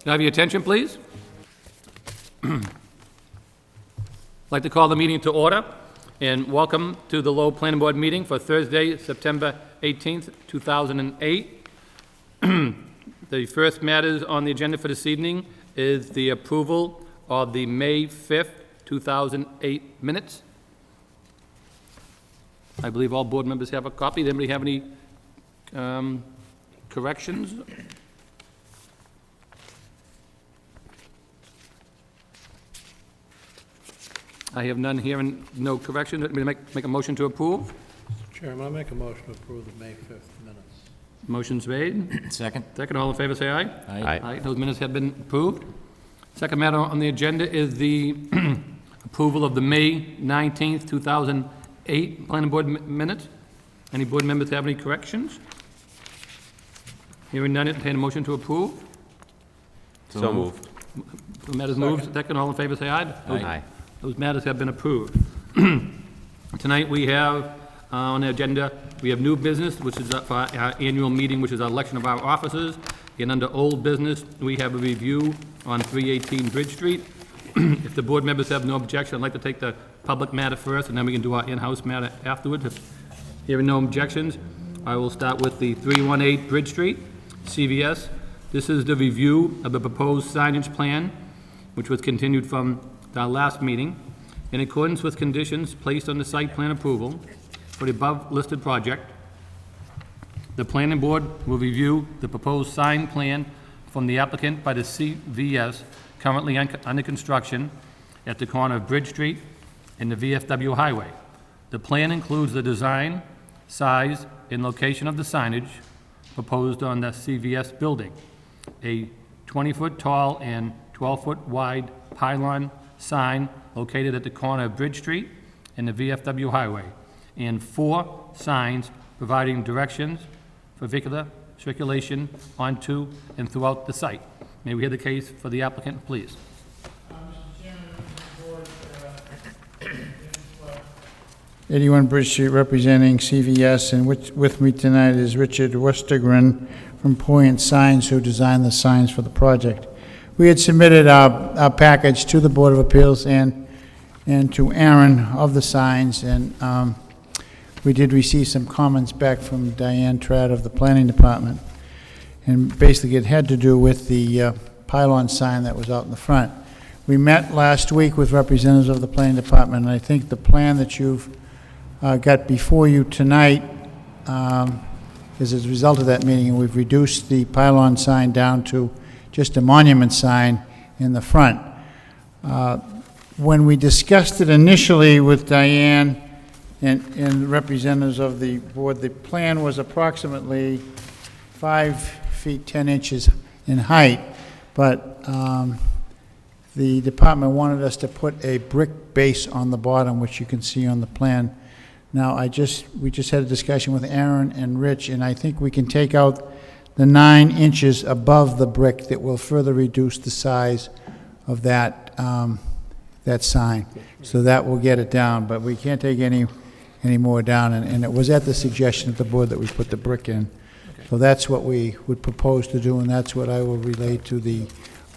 I have your attention, please? I'd like to call the meeting to order, and welcome to the Lowell Planning Board meeting for Thursday, September 18th, 2008. The first matters on the agenda for this evening is the approval of the May 5th, 2008 minutes. I believe all board members have a copy. Does anybody have any corrections? I have none here and no corrections. Let me make a motion to approve. Chairman, I make a motion to approve the May 5th minutes. Motion's made. Second. Second, all in favor, say aye. Aye. Aye, those minutes have been approved. Second matter on the agenda is the approval of the May 19th, 2008 Planning Board minutes. Any board members have any corrections? Hearing none, entertain a motion to approve. So moved. The matter's moved. Second, all in favor, say aye. Aye. Those matters have been approved. Tonight we have on the agenda, we have new business, which is for our annual meeting, which is our election of our officers. And under old business, we have a review on 318 Bridge Street. If the board members have no objection, I'd like to take the public matter first, and then we can do our in-house matter afterwards. If hearing no objections, I will start with the 318 Bridge Street, CVS. This is the review of the proposed signage plan, which was continued from our last meeting. In accordance with conditions placed on the site plan approval for the above listed project, the planning board will review the proposed sign plan from the applicant by the CVS currently under construction at the corner of Bridge Street and the VFW Highway. The plan includes the design, size, and location of the signage proposed on the CVS building. A 20-foot tall and 12-foot wide pylon sign located at the corner of Bridge Street and the VFW Highway, and 4 signs providing directions for vehicular circulation onto and throughout the site. May we hear the case for the applicant, please? Mr. Chairman, members of the board, 81 Bridge Street, representing CVS, and with me tonight is Richard Westergren from Point Signs, who designed the signs for the project. We had submitted our package to the Board of Appeals and to Aaron of the signs, and we did receive some comments back from Diane Tradd of the Planning Department, and basically it had to do with the pylon sign that was out in the front. We met last week with representatives of the Planning Department, and I think the plan that you've got before you tonight is as a result of that meeting, and we've reduced the pylon sign down to just a monument sign in the front. When we discussed it initially with Diane and representatives of the board, the plan was approximately 5 feet 10 inches in height, but the department wanted us to put a brick base on the bottom, which you can see on the plan. Now, we just had a discussion with Aaron and Rich, and I think we can take out the 9 inches above the brick that will further reduce the size of that that sign. So that will get it down, but we can't take any more down, and it was at the suggestion of the board that we put the brick in. Okay. So that's what we would propose to do, and that's what I will relay to the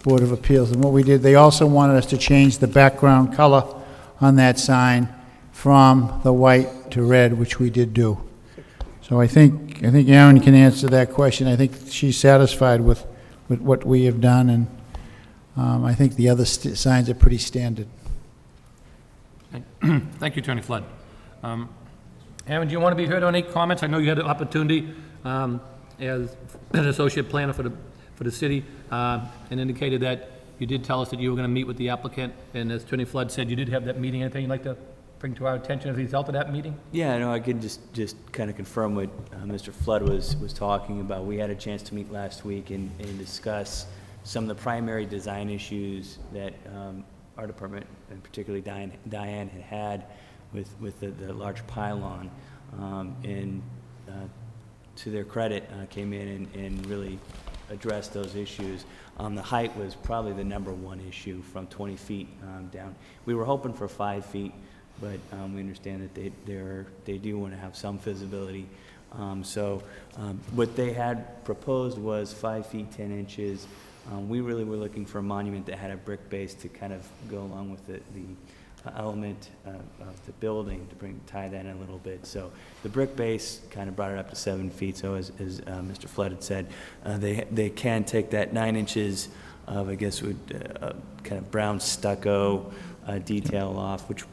Board of Appeals. And what we did, they also wanted us to change the background color on that sign from the white to red, which we did do. So I think Aaron can answer that question. I think she's satisfied with what we have done, and I think the other signs are pretty standard. Thank you, Attorney Flood. Aaron, do you want to be heard on any comments? I know you had an opportunity as an associate planner for the city, and indicated that you did tell us that you were going to meet with the applicant, and as Attorney Flood said, you did have that meeting. Anything you'd like to bring to our attention as a result of that meeting? Yeah, no, I could just kind of confirm what Mr. Flood was talking about. We had a chance to meet last week and discuss some of the primary design issues that our department, and particularly Diane had with the large pylon, and to their credit, came in and really addressed those issues. The height was probably the #1 issue from 20 feet down. We were hoping for 5 feet, but we understand that they do want to have some visibility What they had proposed was 5 feet 10 inches. We really were looking for a monument that had a brick base to kind of go along with the element of the building to tie that in a little bit. So the brick base kind of brought it up to 7 feet. So as Mr. Flood had said, they can take that 9 inches of, I guess, kind of brown stucco detail off, which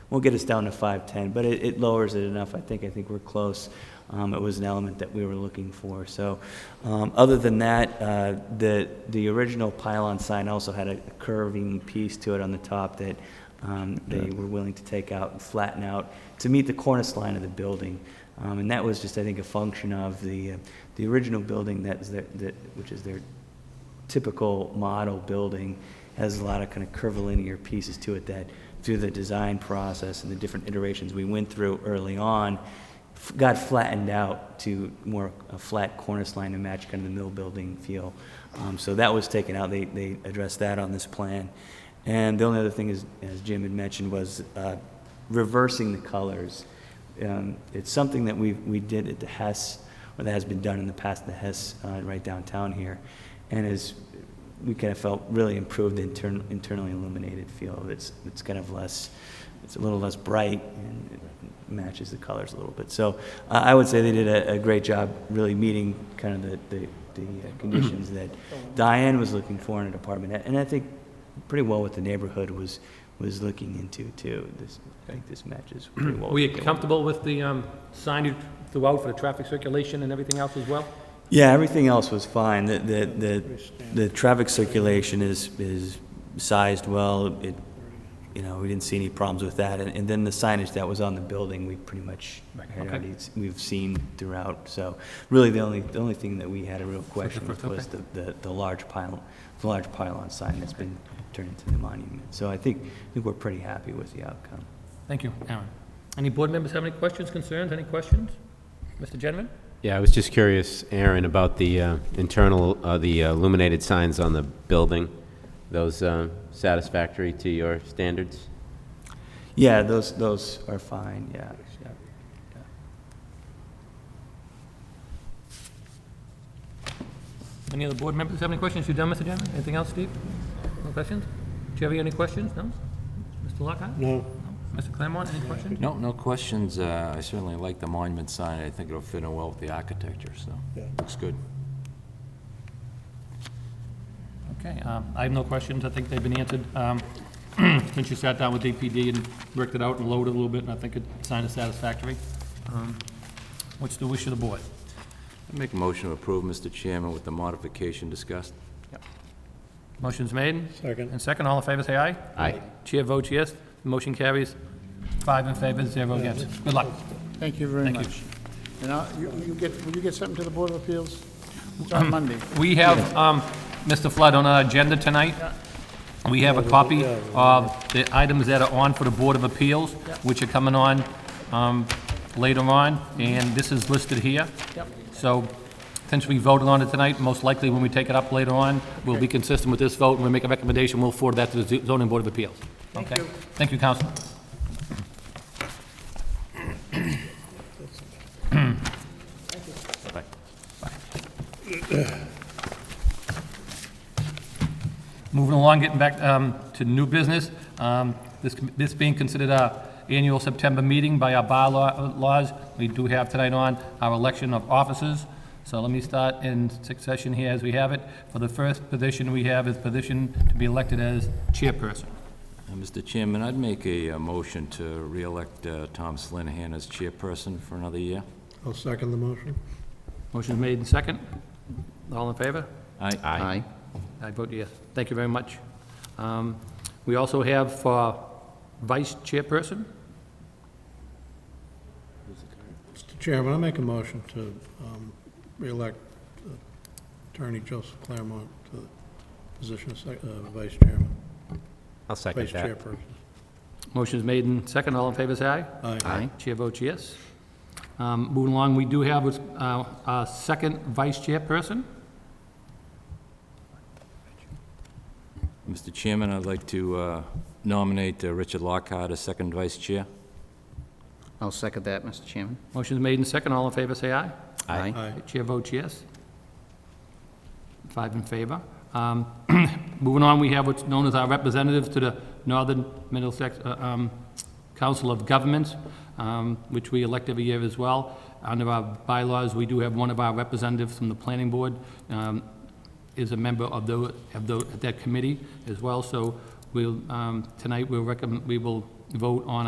won't get us down to 5'10", but it lowers it enough. I think we're close. It was an element that we were looking for. So other than that, the original pylon sign also had a curving piece to it on the top that they were willing to take out and flatten out to meet the cornice line of the building. And that was just, I think, a function of the original building which is their typical model building, has a lot of kind of curvilinear pieces to it that through the design process and the different iterations we went through early on, got flattened out to more a flat cornice line to match kind of the mill building feel. So that was taken out. They addressed that on this plan. And the only other thing is, as Jim had mentioned, was reversing the colors. It's something that we did at the Hess, or that has been done in the past at the Hess right downtown here, and we kind of felt really improved the internally illuminated feel. It's kind of less, it's a little less bright, and it matches the colors a little bit. So I would say they did a great job really meeting kind of the conditions that Diane was looking for in a department, and I think pretty well what the neighborhood was looking into too. I think this matches pretty well. Were you comfortable with the signage throughout for the traffic circulation and everything else as well? Yeah, everything else was fine. The traffic circulation is sized well. We didn't see any problems with that. And then the signage that was on the building, we pretty much we've seen throughout. So really, the only thing that we had a real question with was the large pylon sign that's been turned into the monument. So I think we're pretty happy with the outcome. Thank you, Aaron. Any board members have any questions, concerns, any questions? Mr. Gentleman? Yeah, I was just curious, Aaron, about the the illuminated signs on the building. Those satisfactory to your standards? Yeah, those are fine, yeah. Any other board members have any questions? You done, Mr. Gentleman? Anything else, Steve? No questions? Do you have any questions? No? Mr. Lockhart? No. Mr. Claremont, any questions? No questions. I certainly like the monument sign. I think it'll fit in well with the architecture, so Yeah. looks good. Okay, I have no questions. I think they've been answered. Since you sat down with DPD and worked it out and loaded a little bit, and I think it signed is satisfactory. What's the wish of the board? I make a motion to approve, Mr. Chairman, with the modification discussed. Motion's made. Second. And second, all in favor, say aye. Aye. Chair votes yes. The motion carries. 5 in favor, 0 against. Good luck. Thank you very Thank you. much. And will you get something to the Board of Appeals? It's on Monday. We have, Mr. Flood, on our agenda tonight, we have a copy of the items that are on for the Board of Appeals, which are coming on later on, and this is listed here. So, since we voted on it tonight, most likely when we take it up later on, we'll be consistent with this vote, and we'll make a recommendation, we'll forward that to the zoning board of appeals. Okay? Thank you, Council. Moving along, getting back to new business, this being considered our annual September meeting by our bylaws, we do have tonight on our election of officers. So let me start in succession here as we have it. For the first position we have is position to be elected as chairperson. Mr. Chairman, I'd make a motion to re-elect Tom Slinahan as chairperson for another year. I'll second the motion. Motion's made and second. All in favor? Aye. I vote yes. Thank you very much. We also have for vice chairperson. Mr. Chairman, I make a motion to re-elect Attorney Joseph Claremont to the position of Vice Chairman. I'll second Vice that. Chairperson. Motion's made and second. All in favor, say aye. Aye. Chair votes yes. Moving along, we do have a second vice chairperson. Mr. Chairman, I'd like to nominate Richard Lockhart as second vice chair. I'll second that, Mr. Chairman. Motion's made and second. All in favor, say aye. Aye. Aye. Chair votes yes. 5 in favor. Moving on, we have what's known as our representatives to the Northern Middlesex Council of Governments, which we elect every year as well. Under our bylaws, we do have one of our representatives from the planning board is a member of that committee as well. So we'll, tonight we will vote on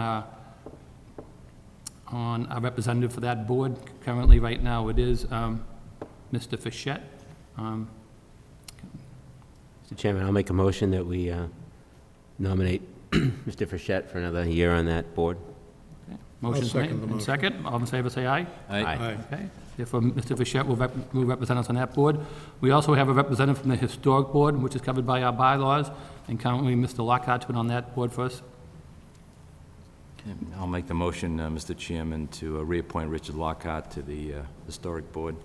our representative for that board. Currently, right now, it is Mr. Fischett. Mr. Chairman, I'll make a motion that we nominate Mr. Fischett for another year on that board. Motion's made second the and motion. second. All in favor, say aye. Aye. Okay. Therefore, Mr. Fischett will represent us on that board. We also have a representative from the Historic Board, which is covered by our bylaws, and currently Mr. Lockhart's been on that board for us. Okay, I'll make the motion, Mr. Chairman, to reappoint Richard Lockhart to the Historic Board.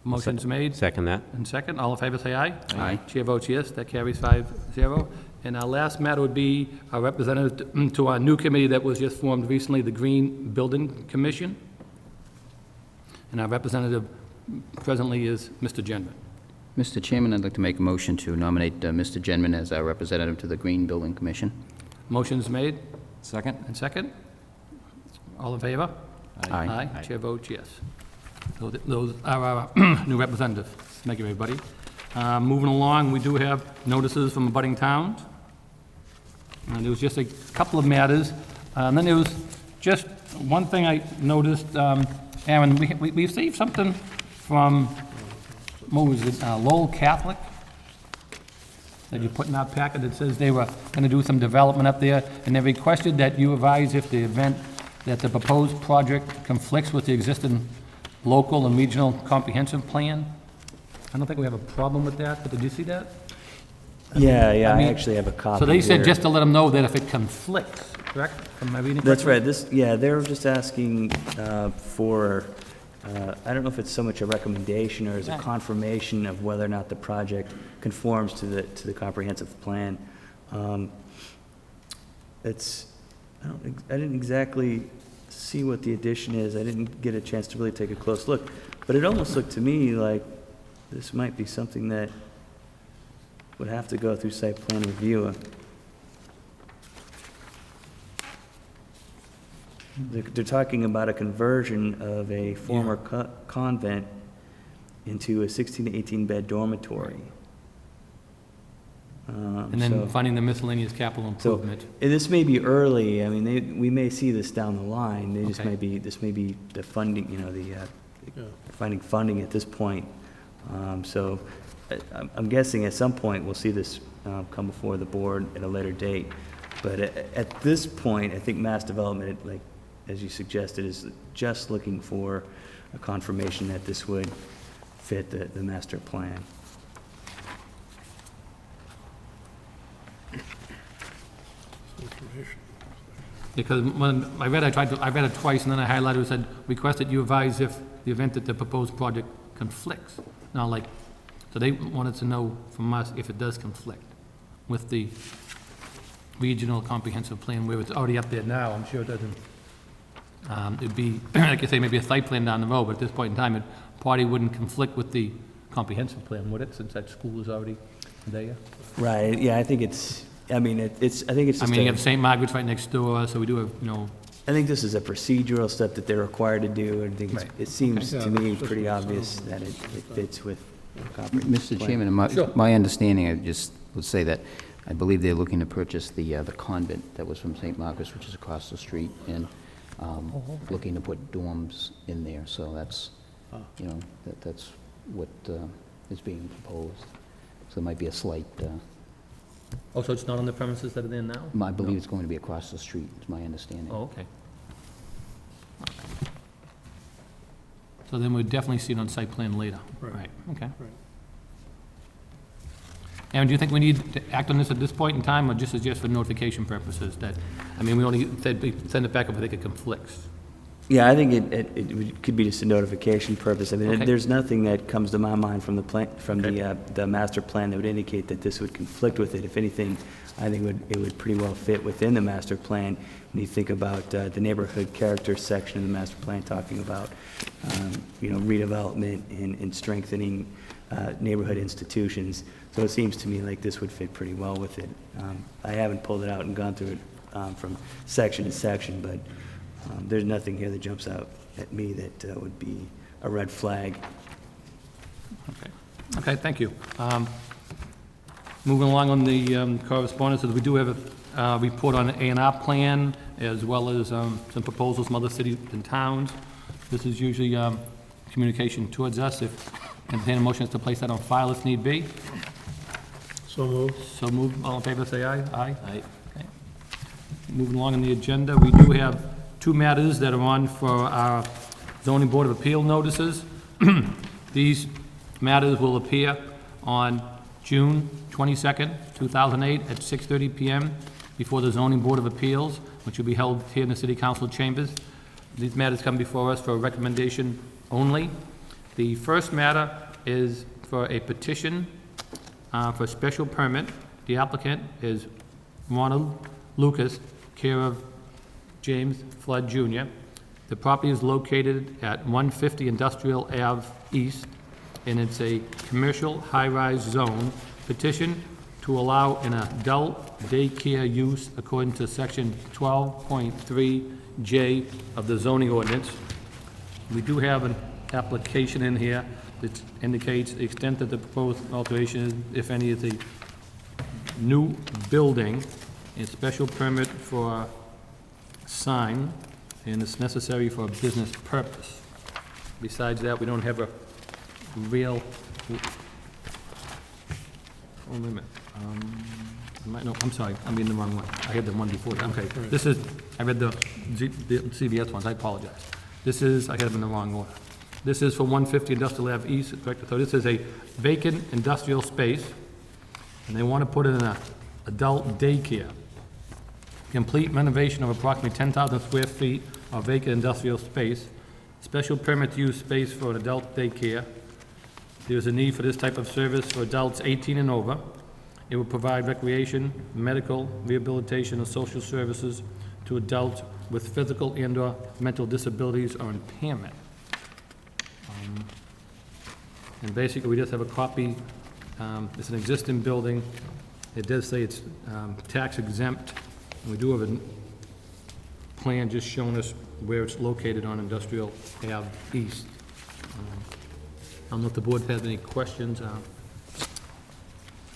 Motion's made Second that. and second. All in favor, say aye. Aye. Chair votes yes. That carries 5-0. And our last matter would be our representative to our new committee that was just formed recently, the Green Building Commission. And our representative presently is Mr. Genman. Mr. Chairman, I'd like to make a motion to nominate Mr. Genman as our representative to the Green Building Commission. Motion's made Second? and second. All in favor? Aye. Chair votes yes. So those are our new representatives. Thank you, everybody. Moving along, we do have notices from abutting towns. And there was just a couple of matters. And then there was just one thing I noticed, Aaron, we received something from, what was it, Lowell Catholic? That you put in our packet that says they were gonna do some development up there, and they requested that you advise if the event, that the proposed project conflicts with the existing local and regional comprehensive plan. I don't think we have a problem with that, but did you see that? Yeah, I I mean, actually have a copy So they said here. just to let them know that if it conflicts, correct? Am I reading That's correctly? right, yeah, they're just asking for, I don't know if it's so much a recommendation or as a Right. confirmation of whether or not the project conforms to the comprehensive plan. It's, I didn't exactly see what the addition is, I didn't get a chance to really take a close look, but it almost looked to me like this might be something that would have to go through site plan review. They're talking about a conversion of a former convent into a 16 to 18 bed dormitory. And then funding the miscellaneous capital improvement. This may be early, I mean, we may see this down the line, this Okay. may be the funding, finding funding at this point. So I'm guessing at some point we'll see this come before the board at a later date. But at this point, I think Mass Development, like, as you suggested, is just looking for a confirmation that this would fit the master plan. Information. Because when I read it twice, and then I highlighted, it said, request that you advise if the event that the proposed project conflicts. Now, like, so they wanted to know from us if it does conflict with the regional comprehensive plan, where it's already up there now. I'm sure it doesn't. It'd be, like I say, maybe a site plan down the road, but at this point in time, it probably wouldn't conflict with the comprehensive plan, would it, since that school is already there? Right, yeah, I think it's, I think it's I just mean, you have St. Margaret's right next door, so we do have, I think this is a procedural step that they're required to do, and I think Right. it seems Okay. to Yeah, me that's just pretty what it obvious sounds that it fits with the comprehensive Mr. plan. Chairman, Sure. my understanding, I just would say that I believe they're looking to purchase the convent that was from St. Margaret's, which is across the street, and looking to put dorms in there, so that's, that's what is being proposed. So there might be a slight, oh, so it's not on the premises that are there now? I believe it's going to be across the street, is my understanding. Oh, okay. So then we'd definitely see it on site plan later. Right. Okay. Right. And do you think we need to act on this at this point in time, or just for notification purposes that, I mean, we only said, we send it back if we think it conflicts? Yeah, I think could be just a notification purpose. I mean, Okay. there's nothing that comes to my mind from the plan, from the master plan that would indicate that this would conflict with it. If anything, I think it would pretty well fit within the master plan. When you think about the neighborhood character section of the master plan, talking about, redevelopment and strengthening neighborhood institutions. So it seems to me like this would fit pretty well with it. I haven't pulled it out and gone through it from section to section, but there's nothing here that jumps out at me that would be a red flag. Okay, thank you. Moving along on the correspondences, we do have a report on the A&R plan, as well as some proposals from other cities and towns. This is usually communication towards us. If entertain a motion to place that on file if need be. So moved. So moved. All in favor, say aye. Aye. Aye. Okay. Moving along on the agenda, we do have two matters that are on for our zoning board of appeal notices. These matters will appear on June 22nd, 2008, at 6:30 p.m. before the zoning board of appeals, which will be held here in the city council chambers. These matters come before us for a recommendation only. The first matter is for a petition for special permit. The applicant is Ronald Lucas, care of James Flood Jr. The property is located at 150 Industrial Ave East, and it's a commercial high-rise zone. Petition to allow an adult daycare use according to section 12.3J of the zoning ordinance. We do have an application in here that indicates the extent that the proposed alteration, if any, is a new building, a special permit for sign, and it's necessary for a business purpose. Besides that, we don't have a real, oh, wait a minute. No, I'm sorry, I'm reading the wrong one. I had the one before. Okay, this is, I read the CVS ones, I apologize. This is, I had them in the wrong order. This is for 150 Industrial Ave East, correct? So this is a vacant industrial space, and they want to put in an adult daycare. Complete renovation of approximately 10,000 square feet of vacant industrial space. Special permit to use space for an adult daycare. There's a need for this type of service for adults 18 and over. It will provide recreation, medical, rehabilitation, and social services to adults with physical and/or mental disabilities or impairment. And basically, we just have a copy. It's an existing building. It does say it's tax exempt. And we do have a plan just showing us where it's located on Industrial Ave East. I don't know if the board has any questions.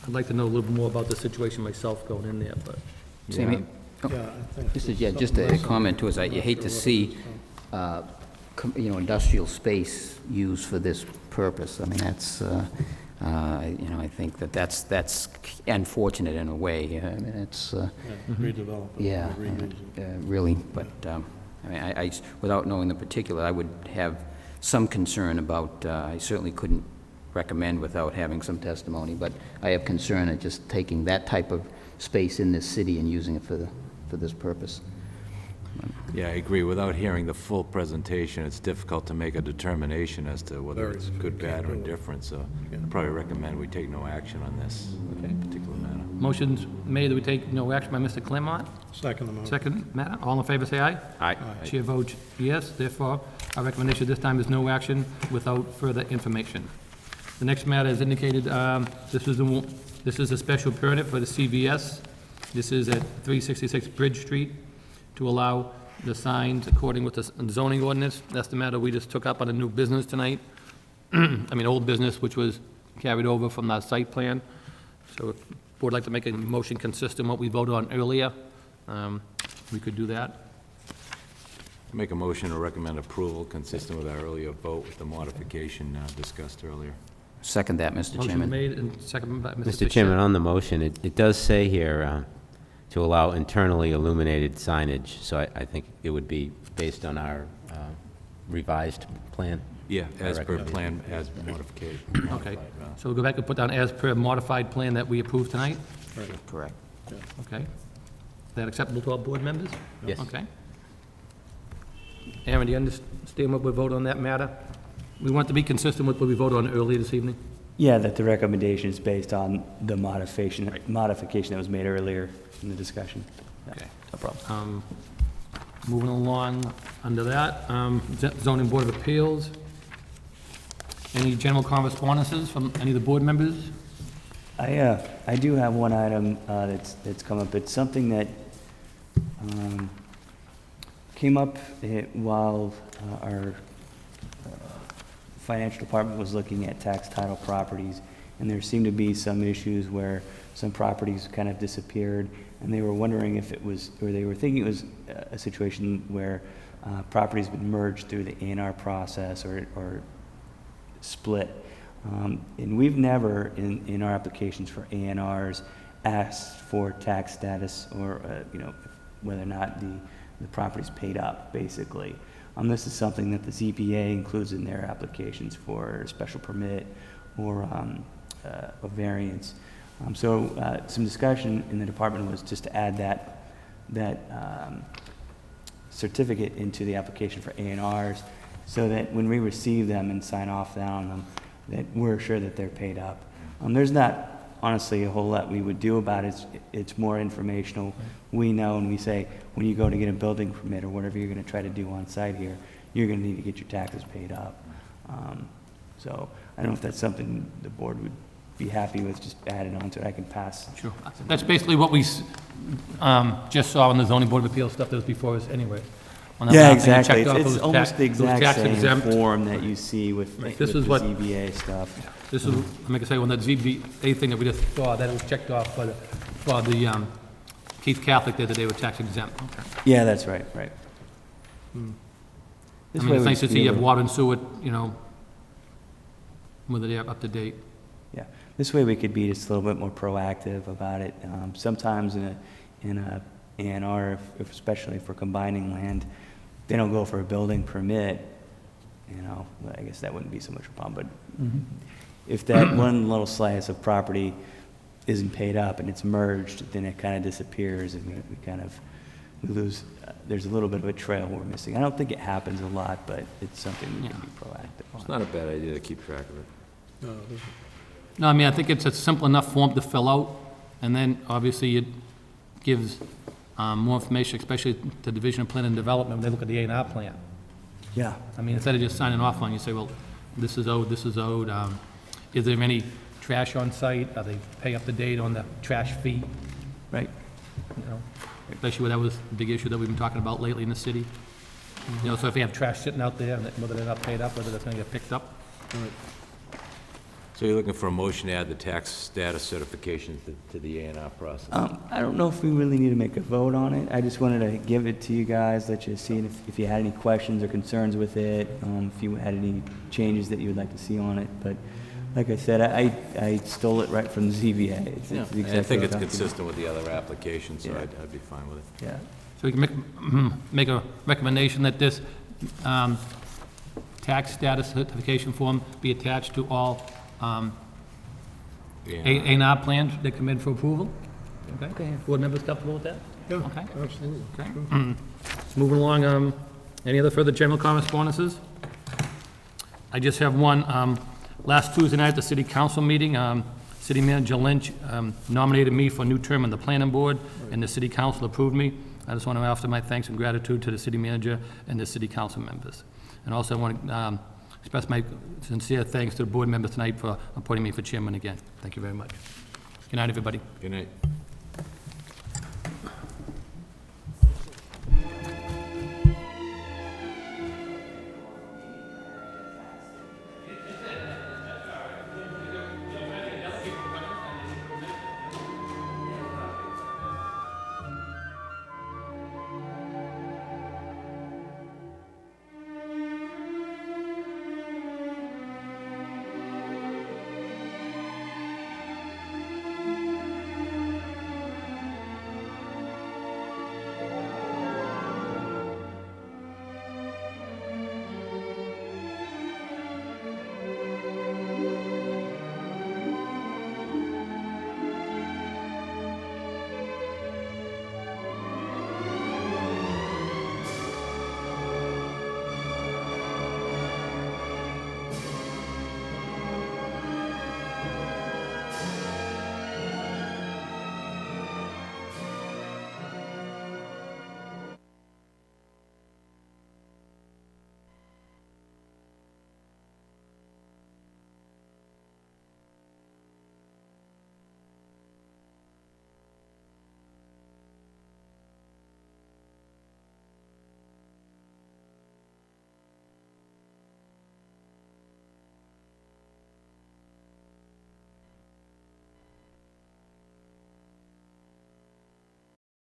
I'd like to know a little more about the situation myself going in there, but. Sammy? Oh, Yeah, I think. This is, just a comment to us. You hate to see, industrial space used for this purpose. I mean, that's, I think that's unfortunate in a way. I mean, it's, Redevelop it. yeah, Reuse it. really, but, I mean, without knowing the particular, I would have some concern about, I certainly couldn't recommend without having some testimony, but I have concern at just taking that type of space in this city and using it for this purpose. Yeah, I agree. Without hearing the full presentation, it's difficult to make a determination as to whether Very. it's good, bad, or indifferent, so I'd probably recommend we take no action on this particular matter. Motion's made that we take no action by Mr. Claremont. Second the motion. Second matter, all in favor, say aye. Aye. Chair votes yes, therefore, our recommendation this time is no action without further information. The next matter is indicated, this is a special permit for the CVS. This is at 366 Bridge Street to allow the signs according with the zoning ordinance. That's the matter we just took up on a new business tonight. I mean, old business, which was carried over from that site plan. So if the board would like to make a motion consistent with what we voted on earlier, we could do that. Make a motion to recommend approval consistent with our earlier vote with the modification discussed earlier. Second that, Mr. Motion Chairman. made and seconded by Mr. Mr. Chairman, on the motion, it does say here to allow internally illuminated signage, so I think it would be based on our revised plan. Yeah, as per recommend. plan, as modification. Okay, so we'll go back and put down as per modified plan that we approved tonight? Correct. Okay. Is that acceptable to all board members? Yes. Okay. Aaron, do you understand what we vote on that matter? We want to be consistent with what we voted on earlier this evening? Yeah, that the recommendation is based on the modification that was made earlier in the discussion. Yeah, Okay. no problem. Moving along under that, zoning board of appeals. Any general correspondences from any of the board members? I do have one item that's come up. It's something that came up while our financial department was looking at tax title properties, and there seemed to be some issues where some properties kind of disappeared, and they were wondering if it was, or they were thinking it was a situation where properties been merged through the A&R process or split. And we've never, in our applications for A&Rs, asked for tax status or, whether or not the property's paid up, basically. This is something that the ZBA includes in their applications for a special permit or a variance. So some discussion in the department was just to add that certificate into the application for A&Rs so that when we receive them and sign off on them, that we're sure that they're paid up. There's not honestly a whole lot we would do about it. It's more informational. We know, and we say, when you go to get a building permit or whatever you're gonna try to do on site here, you're gonna need to get your taxes paid up. So I don't know if that's something the board would be happy with, just adding on to it. I can pass. Sure. That's basically what we just saw in the zoning board of appeals stuff that was before us anyway. On that Yeah, map, and you exactly. checked off It's those almost tax- the those exact tax same exempt. form that you see with Right, the this is what- ZBA stuff. This is, like I say, when that ZBA thing that we just saw, that was checked off for the Keith Catholic there that they were tax exempt. Yeah, that's right, right. I This mean, way it's we nice to just see be you have able- water and sewer, whether they're up to date. Yeah, this way we could be just a little bit more proactive about it. Sometimes in a A&R, especially for combining land, they don't go for a building permit, I guess that wouldn't be so much a problem, but if that one little slice of property isn't paid up and it's merged, then it kind of disappears and we lose, there's a little bit of a trail we're missing. I don't think it happens a lot, but it's something we can be proactive on. It's not a bad idea to keep track of it. No, it isn't. No, I mean, I think it's a simple enough form to fill out, and then obviously it gives more information, especially to Division of Planning and Development, when they look at the A&R plan. Yeah, I mean, instead of just signing off on, it, you say, well, this is owed, is there any trash on site? Are they pay up to date on the trash fee? right. Especially where that was a big issue that we've been talking about lately in the city. So if you have trash sitting out there, and whether they're not paid up, whether that's gonna get picked up. So you're looking for a motion to add the tax status certification to the A&R process? I don't know if we really need to make a vote on it. I just wanted to give it to you guys, let you see if you had any questions or concerns with it, if you had any changes that you would like to see on it. But like I said, I stole it right from the ZBA. It's Yeah, the and I exact think right it's document. consistent with the other applications, so Yeah. I'd be fine with it. Yeah. So we can make a recommendation that this tax status certification form be attached to all Yeah. A&R plans that come in for approval? Okay. Okay. Board members comfortable with that? Yeah, Okay. absolutely. Okay. Moving along, any other further general correspondences? I just have one. Last Tuesday night at the city council meeting, City Manager Lynch nominated me for a new term on the planning board, and the city council approved me. I just want to offer my thanks and gratitude to the city manager and the city council members. And also I want to express my sincere thanks to the board members tonight for appointing me for chairman again. Thank you very much. Good night, everybody. Good night.